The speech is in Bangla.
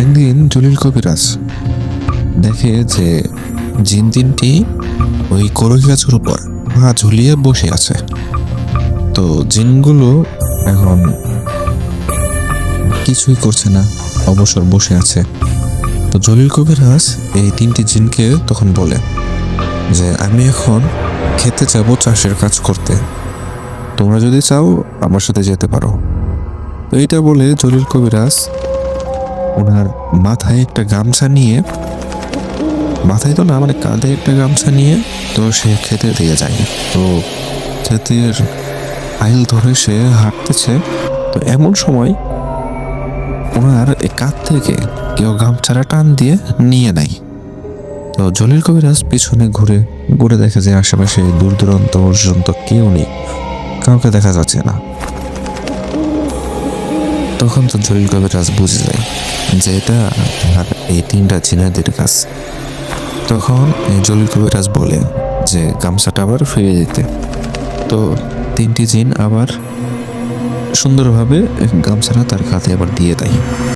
একদিন জলিল কবিরাজ দেখে যে জিন তিনটি ওই করই গাছের উপর পা ঝুলিয়ে বসে আছে। তো জিনগুলো এখন কিছুই করছে না, অবসর বসে আছে। তো জলিল কবিরাজ এই তিনটি জিনকে তখন বলে যে আমি এখন খেতে যাবো চাষের কাজ করতে, তোমরা যদি চাও আমার সাথে যেতে পারো। তো এইটা বলে জলিল কবিরাজ ওনার মাথায় একটা গামছা নিয়ে, মাথায় তো না মানে কাঁধে একটা গামছা নিয়ে তো সে খেতে দিয়ে যায়। তো ক্ষেতের আইল ধরে সে হাঁটতেছে। তো এমন সময় ওনার এই কাঁধ থেকে কেউ গামছাটা টান দিয়ে নিয়ে নেয়। তো জলিল কবিরাজ পিছনে ঘুরে ঘুরে দেখে যে আশেপাশে দূর দূরান্ত পর্যন্ত কেউ নেই, কাউকে দেখা যাচ্ছে না। তখন তো জলিল কবিরাজ বুঝে যায় যে এটা আর এই তিনটা জিনাদের কাজ। তখন এই জলিল কবিরাজ বলে যে গামছাটা আবার ফিরে দিতে। তো তিনটি জিন আবার সুন্দরভাবে গামছাটা তার কাঁধে আবার দিয়ে দেয়।